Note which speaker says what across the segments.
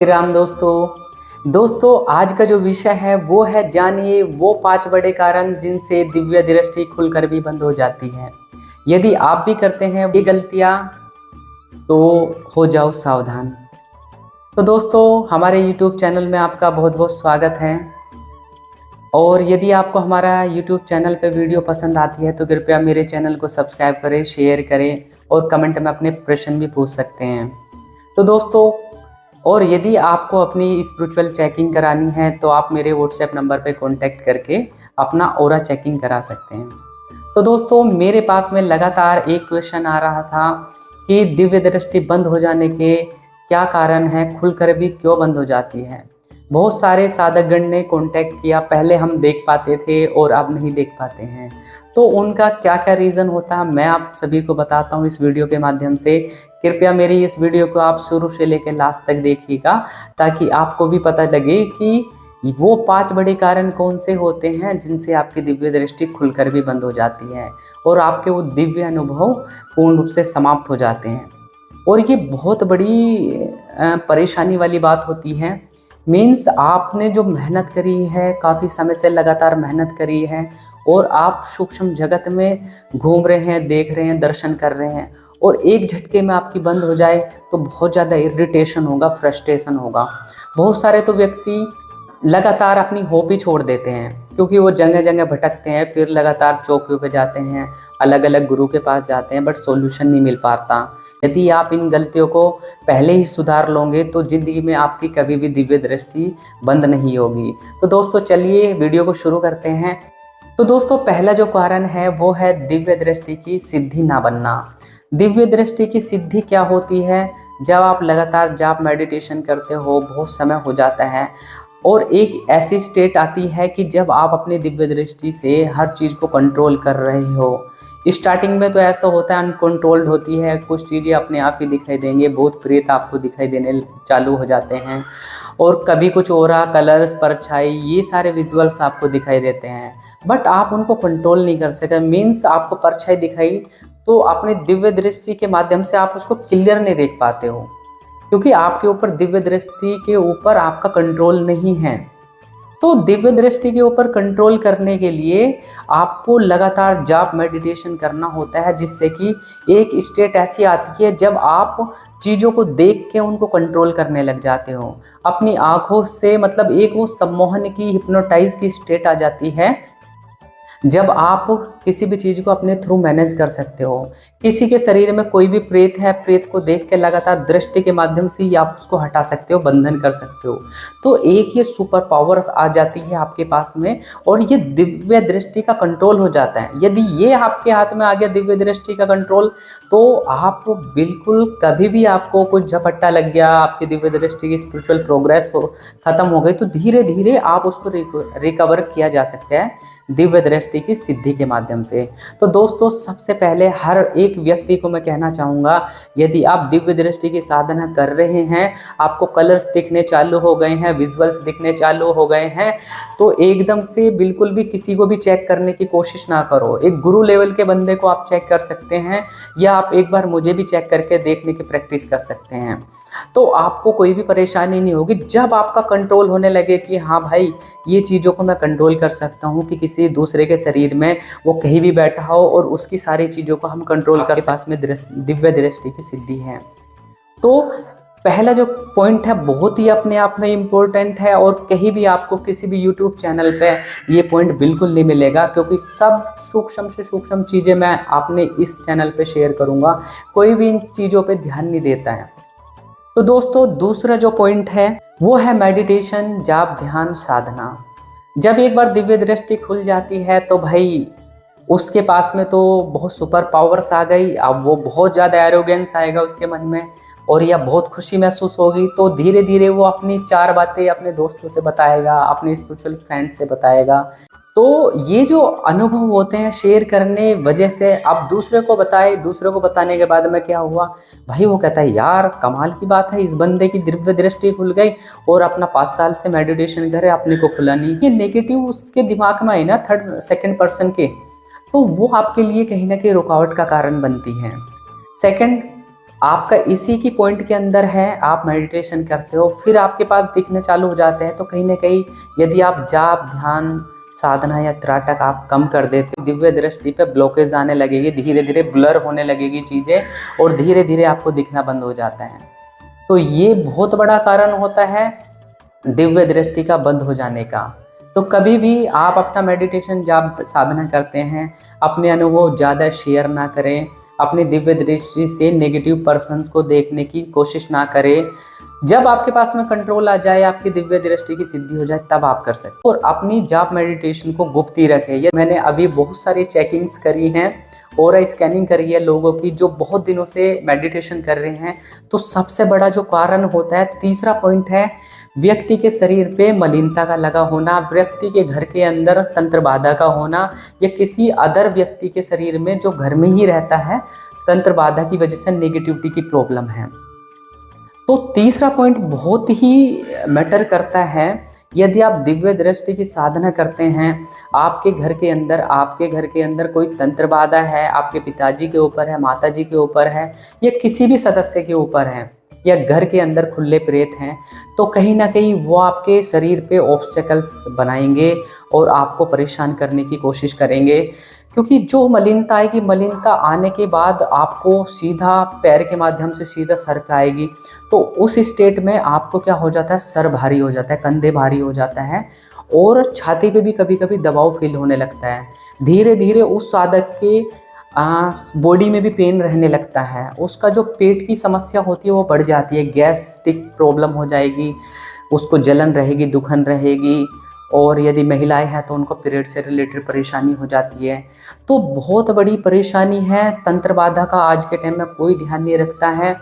Speaker 1: राम दोस्तों आज का जो विषय है वो है जानिए वो 5 बड़े कारण जिनसे दिव्य दृष्टि खुलकर भी बंद हो जाती है। यदि आप भी करते हैं ये गलतियां तो हो जाओ सावधान। तो दोस्तों हमारे YouTube चैनल में आपका बहुत बहुत स्वागत है। और यदि आपको हमारा YouTube चैनल पे वीडियो पसंद आती है तो कृपया मेरे चैनल को सब्सक्राइब करें, शेयर करें और कमेंट में अपने प्रश्न भी पूछ सकते हैं। तो दोस्तों और यदि आपको अपनी स्पिरिचुअल चेकिंग करानी है तो आप मेरे व्हाट्सएप नंबर पे कांटेक्ट करके अपना ऑरा चेकिंग करा सकते हैं। तो दोस्तों मेरे पास में लगातार एक क्वेश्चन आ रहा था कि दिव्य दृष्टि बंद हो जाने के क्या कारण है, खुलकर भी क्यों बंद हो जाती है। बहुत सारे साधकगण ने कांटेक्ट किया, पहले हम देख पाते थे और अब नहीं देख पाते हैं, तो उनका क्या क्या रीज़न होता है मैं आप सभी को बताता हूँ इस वीडियो के माध्यम से। कृपया मेरी इस वीडियो को आप शुरू से लेकर लास्ट तक देखिएगा ताकि आपको भी पता लगे कि वो 5 बड़े कारण कौन से होते हैं जिनसे आपकी दिव्य दृष्टि खुलकर भी बंद हो जाती है और आपके वो दिव्य अनुभव पूर्ण रूप से समाप्त हो जाते हैं। और ये बहुत बड़ी परेशानी वाली बात होती है। मीन्स आपने जो मेहनत करी है, काफ़ी समय से लगातार मेहनत करी है और आप सूक्ष्म जगत में घूम रहे हैं, देख रहे हैं, दर्शन कर रहे हैं और एक झटके में आपकी बंद हो जाए तो बहुत ज़्यादा इरिटेशन होगा, फ्रस्ट्रेशन होगा। बहुत सारे तो व्यक्ति लगातार अपनी हॉबी छोड़ देते हैं क्योंकि वो जगह जगह भटकते हैं, फिर लगातार चौकियों पे जाते हैं, अलग अलग गुरु के पास जाते हैं, बट सॉल्यूशन नहीं मिल पाता। यदि आप इन गलतियों को पहले ही सुधार लोगे तो ज़िंदगी में आपकी कभी भी दिव्य दृष्टि बंद नहीं होगी। तो दोस्तों चलिए वीडियो को शुरू करते हैं। तो दोस्तों पहला जो कारण है वो है दिव्य दृष्टि की सिद्धि ना बनना। दिव्य दृष्टि की सिद्धि क्या होती है? जब आप लगातार जाप मेडिटेशन करते हो, बहुत समय हो जाता है और एक ऐसी स्टेट आती है कि जब आप अपनी दिव्य दृष्टि से हर चीज़ को कंट्रोल कर रहे हो। स्टार्टिंग में तो ऐसा होता है, अनकंट्रोल्ड होती है, कुछ चीज़ें अपने आप ही दिखाई देंगे, भूत प्रेत आपको दिखाई देने चालू हो जाते हैं और कभी कुछ ओरा, कलर्स, परछाई, ये सारे विजुअल्स आपको दिखाई देते हैं, बट आप उनको कंट्रोल नहीं कर सके। मीन्स आपको परछाई दिखाई तो अपनी दिव्य दृष्टि के माध्यम से आप उसको क्लियर नहीं देख पाते हो क्योंकि आपके ऊपर दिव्य दृष्टि के ऊपर आपका कंट्रोल नहीं है। तो दिव्य दृष्टि के ऊपर कंट्रोल करने के लिए आपको लगातार जाप मेडिटेशन करना होता है, जिससे कि एक स्टेट ऐसी आती है जब आप चीज़ों को देख के उनको कंट्रोल करने लग जाते हो अपनी आँखों से। मतलब एक वो सम्मोहन की, हिप्नोटाइज की स्टेट आ जाती है जब आप किसी भी चीज़ को अपने थ्रू मैनेज कर सकते हो। किसी के शरीर में कोई भी प्रेत है, प्रेत को देख के लगातार दृष्टि के माध्यम से ही आप उसको हटा सकते हो, बंधन कर सकते हो। तो एक ये सुपर पावर आ जाती है आपके पास में और ये दिव्य दृष्टि का कंट्रोल हो जाता है। यदि ये आपके हाथ में आ गया दिव्य दृष्टि का कंट्रोल, तो आप बिल्कुल कभी भी आपको कुछ झपट्टा लग गया, आपकी दिव्य दृष्टि की स्पिरिचुअल प्रोग्रेस खत्म हो गई, तो धीरे धीरे आप उसको रिकवर किया जा सकता है दिव्य दृष्टि की सिद्धि के माध्यम से। तो दोस्तों सबसे पहले हर एक व्यक्ति को मैं कहना चाहूँगा, यदि आप दिव्य दृष्टि की साधना कर रहे हैं, आपको कलर्स दिखने चालू हो गए हैं, विजुअल्स दिखने चालू हो गए हैं, तो एकदम से बिल्कुल भी किसी को भी चेक करने की कोशिश ना करो। एक गुरु लेवल के बंदे को आप चेक कर सकते हैं या आप एक बार मुझे भी चेक करके देखने की प्रैक्टिस कर सकते हैं, तो आपको कोई भी परेशानी नहीं होगी। जब आपका कंट्रोल होने लगे कि हाँ भाई ये चीज़ों को मैं कंट्रोल कर सकता हूँ कि किसी दूसरे के शरीर में वो कहीं भी बैठा हो और उसकी सारी चीज़ों को हम कंट्रोल कर, पास में दिव्य दृष्टि की सिद्धि है। तो पहला जो पॉइंट है बहुत ही अपने आप में इम्पोर्टेंट है और कहीं भी आपको किसी भी यूट्यूब चैनल पे ये पॉइंट बिल्कुल नहीं मिलेगा क्योंकि सब सूक्ष्म से सूक्ष्म चीज़ें मैं आपने इस चैनल पे शेयर करूँगा। कोई भी इन चीज़ों पे ध्यान नहीं देता है। तो दोस्तों दूसरा जो पॉइंट है वो है मेडिटेशन, जाप, ध्यान, साधना। जब एक बार दिव्य दृष्टि खुल जाती है तो भाई उसके पास में तो बहुत सुपर पावर्स आ गई। अब वो बहुत ज़्यादा एरोगेंस आएगा उसके मन में और या बहुत खुशी महसूस होगी। तो धीरे धीरे वो अपनी 4 बातें अपने दोस्तों से बताएगा, अपने स्पिरिचुअल फ्रेंड से बताएगा। तो ये जो अनुभव होते हैं शेयर करने वजह से, अब दूसरे को बताए, दूसरे को बताने के बाद में क्या हुआ भाई, वो कहता है यार कमाल की बात है, इस बंदे की दिव्य दृष्टि खुल गई और अपना 5 साल से मेडिटेशन करे, अपने को खुला नहीं। ये नेगेटिव उसके दिमाग में आई ना थर्ड सेकंड पर्सन के, तो वो आपके लिए कहीं ना कहीं रुकावट का कारण बनती है। सेकंड, आपका इसी की पॉइंट के अंदर है, आप मेडिटेशन करते हो फिर आपके पास दिखने चालू हो जाते हैं, तो कहीं ना कहीं यदि आप जाप, ध्यान, साधना या त्राटक आप कम कर देते, दिव्य दृष्टि पे ब्लॉकेज आने लगेगी, धीरे धीरे ब्लर होने लगेगी चीज़ें और धीरे धीरे आपको दिखना बंद हो जाता है। तो ये बहुत बड़ा कारण होता है दिव्य दृष्टि का बंद हो जाने का। तो कभी भी आप अपना मेडिटेशन जाप साधना करते हैं, अपने अनुभव ज़्यादा शेयर ना करें, अपनी दिव्य दृष्टि से नेगेटिव पर्सन्स को देखने की कोशिश ना करें। जब आपके पास में कंट्रोल आ जाए, आपकी दिव्य दृष्टि की सिद्धि हो जाए, तब आप कर सकते। और अपनी जाप मेडिटेशन को गुप्त ही रखें। ये मैंने अभी बहुत सारी चेकिंग्स करी हैं और स्कैनिंग करी है लोगों की जो बहुत दिनों से मेडिटेशन कर रहे हैं। तो सबसे बड़ा जो कारण होता है, तीसरा पॉइंट है, व्यक्ति के शरीर पे मलिनता का लगा होना, व्यक्ति के घर के अंदर तंत्र बाधा का होना, या किसी अदर व्यक्ति के शरीर में जो घर में ही रहता है तंत्र बाधा की वजह से नेगेटिविटी की प्रॉब्लम है। तो तीसरा पॉइंट बहुत ही मैटर करता है। यदि आप दिव्य दृष्टि की साधना करते हैं, आपके घर के अंदर कोई तंत्र बाधा है, आपके पिताजी के ऊपर है, माताजी के ऊपर है, या किसी भी सदस्य के ऊपर है, या घर के अंदर खुले प्रेत हैं, तो कहीं ना कहीं वो आपके शरीर पे ऑब्स्टेकल्स बनाएंगे और आपको परेशान करने की कोशिश करेंगे। क्योंकि जो मलिनता आएगी, मलिनता आने के बाद आपको सीधा पैर के माध्यम से सीधा सर पे आएगी। तो उस स्टेट में आपको क्या हो जाता है, सर भारी हो जाता है, कंधे भारी हो जाता है और छाती पे भी कभी कभी दबाव फील होने लगता है। धीरे धीरे उस साधक के बॉडी में भी पेन रहने लगता है, उसका जो पेट की समस्या होती है वो बढ़ जाती है, गैस्ट्रिक प्रॉब्लम हो जाएगी, उसको जलन रहेगी, दुखन रहेगी, और यदि महिलाएं हैं तो उनको पीरियड से रिलेटेड परेशानी हो जाती है। तो बहुत बड़ी परेशानी है। तंत्र बाधा का आज के टाइम में कोई ध्यान नहीं रखता है।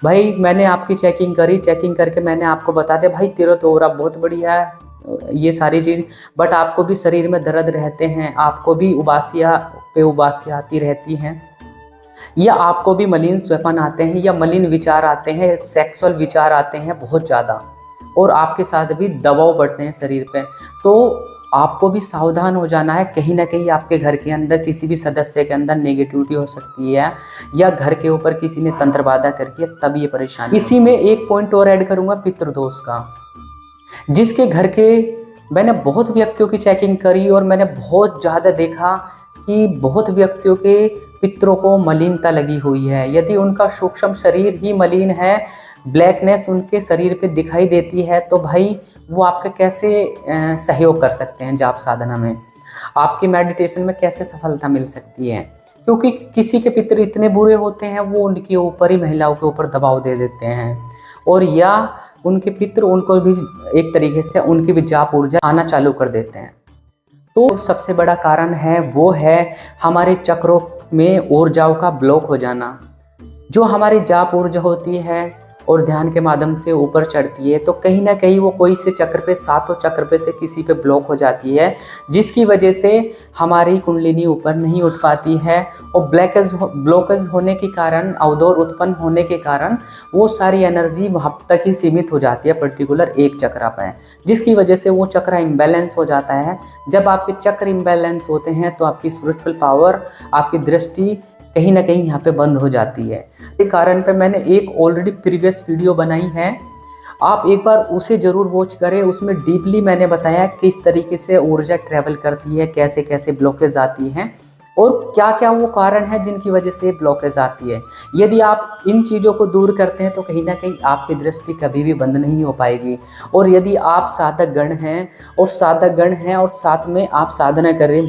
Speaker 1: भाई मैंने आपकी चेकिंग करी, चेकिंग करके मैंने आपको बता दिया भाई तेरा तो और बहुत बढ़िया है ये सारी चीज़, बट आपको भी शरीर में दर्द रहते हैं, आपको भी उबासियाँ पे उबासियाँ आती रहती हैं, या आपको भी मलिन स्वप्न आते हैं, या मलिन विचार आते हैं, सेक्सुअल विचार आते हैं बहुत ज़्यादा, और आपके साथ भी दबाव बढ़ते हैं शरीर पे। तो आपको भी सावधान हो जाना है। कहीं ना कहीं आपके घर के अंदर किसी भी सदस्य के अंदर नेगेटिविटी हो सकती है, या घर के ऊपर किसी ने तंत्र बाधा करके, तब ये परेशानी। इसी में एक पॉइंट और ऐड करूँगा, पितृदोष का। जिसके घर के, मैंने बहुत व्यक्तियों की चेकिंग करी और मैंने बहुत ज़्यादा देखा कि बहुत व्यक्तियों के पितरों को मलिनता लगी हुई है। यदि उनका सूक्ष्म शरीर ही मलिन है, ब्लैकनेस उनके शरीर पे दिखाई देती है, तो भाई वो आपके कैसे सहयोग कर सकते हैं जाप साधना में, आपकी मेडिटेशन में कैसे सफलता मिल सकती है। क्योंकि किसी के पितर इतने बुरे होते हैं, वो उनके ऊपर ही, महिलाओं के ऊपर दबाव दे देते हैं, और या उनके पितर उनको भी एक तरीके से उनकी भी जाप ऊर्जा आना चालू कर देते हैं। तो सबसे बड़ा कारण है वो है हमारे चक्रों में ऊर्जाओं का ब्लॉक हो जाना। जो हमारी जाप ऊर्जा होती है और ध्यान के माध्यम से ऊपर चढ़ती है, तो कहीं ना कहीं वो कोई से चक्र पे, सातों चक्र पे से किसी पे ब्लॉक हो जाती है, जिसकी वजह से हमारी कुंडलिनी ऊपर नहीं उठ पाती है, और ब्लॉकेज होने के कारण, अवदौर उत्पन्न होने के कारण वो सारी एनर्जी वहाँ तक ही सीमित हो जाती है, पर्टिकुलर एक चक्र पे, जिसकी वजह से वो चक्र इम्बैलेंस हो जाता है। जब आपके चक्र इम्बैलेंस होते हैं तो आपकी स्पिरिचुअल पावर, आपकी दृष्टि कहीं ना कहीं यहाँ पे बंद हो जाती है। इस कारण पे मैंने एक ऑलरेडी प्रीवियस वीडियो बनाई है, आप एक बार उसे ज़रूर वॉच करें। उसमें डीपली मैंने बताया किस तरीके से ऊर्जा ट्रैवल करती है, कैसे कैसे ब्लॉकेज आती हैं, और क्या क्या वो कारण है जिनकी वजह से ब्लॉकेज आती है। यदि आप इन चीज़ों को दूर करते हैं तो कहीं ना कहीं आपकी दृष्टि कभी भी बंद नहीं हो पाएगी। और यदि आप साधक गण हैं और साथ में आप साधना कर रहे हैं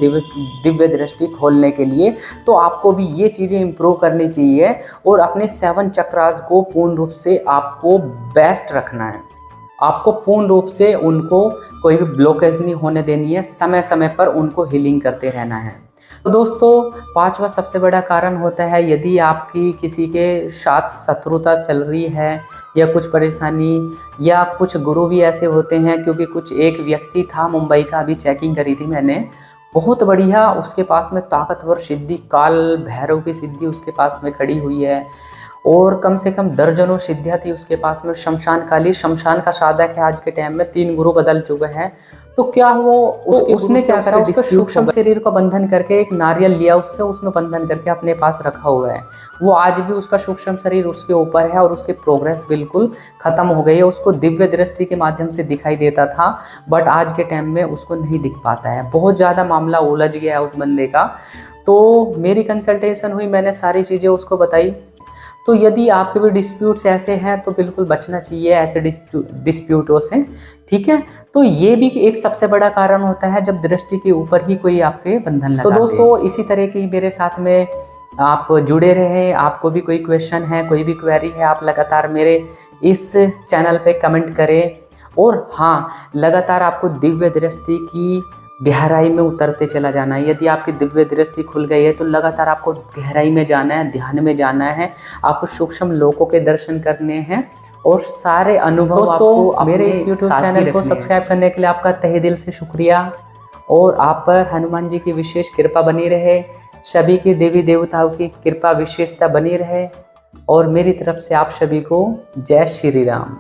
Speaker 1: दिव्य दृष्टि खोलने के लिए, तो आपको भी ये चीज़ें इम्प्रूव करनी चाहिए और अपने 7 चक्रास को पूर्ण रूप से आपको बेस्ट रखना है। आपको पूर्ण रूप से उनको कोई भी ब्लॉकेज नहीं होने देनी है, समय समय पर उनको हीलिंग करते रहना है। तो दोस्तों, 5वां सबसे बड़ा कारण होता है, यदि आपकी किसी के साथ शत्रुता चल रही है या कुछ परेशानी, या कुछ गुरु भी ऐसे होते हैं, क्योंकि कुछ एक व्यक्ति था मुंबई का, अभी चेकिंग करी थी मैंने, बहुत बढ़िया, उसके पास में ताकतवर सिद्धि, काल भैरव की सिद्धि उसके पास में खड़ी हुई है, और कम से कम दर्जनों सिद्धियाँ थी उसके पास में। शमशान काली, शमशान का साधक है आज के टाइम में, 3 गुरु बदल चुके हैं। तो क्या वो उसने क्या करा, उसका सूक्ष्म शरीर को बंधन करके एक नारियल लिया उससे, उसमें बंधन करके अपने पास रखा हुआ है। वो आज भी उसका सूक्ष्म शरीर उसके ऊपर है और उसकी प्रोग्रेस बिल्कुल खत्म हो गई है। उसको दिव्य दृष्टि के माध्यम से दिखाई देता था, बट आज के टाइम में उसको नहीं दिख पाता है। बहुत ज़्यादा मामला उलझ गया है उस बंदे का। तो मेरी कंसल्टेशन हुई, मैंने सारी चीज़ें उसको बताई। तो यदि आपके भी डिस्प्यूट्स ऐसे हैं तो बिल्कुल बचना चाहिए ऐसे डिस्प्यूटों से, ठीक है। तो ये भी एक सबसे बड़ा कारण होता है जब दृष्टि के ऊपर ही कोई आपके बंधन लगा। तो दोस्तों इसी तरह की मेरे साथ में आप जुड़े रहे। आपको भी कोई क्वेश्चन है, कोई भी क्वेरी है, आप लगातार मेरे इस चैनल पे कमेंट करें। और हाँ, लगातार आपको दिव्य दृष्टि की गहराई में उतरते चला जाना है। यदि आपकी दिव्य दृष्टि खुल गई है तो लगातार आपको गहराई में जाना है, ध्यान में जाना है। आपको सूक्ष्म लोकों के दर्शन करने हैं और सारे अनुभव आपको मेरे इस यूट्यूब चैनल को सब्सक्राइब करने के लिए आपका तहे दिल से शुक्रिया। और आप पर हनुमान जी की विशेष कृपा बनी रहे, सभी की देवी देवताओं की कृपा विशेषता बनी रहे। और मेरी तरफ से आप सभी को जय श्री राम।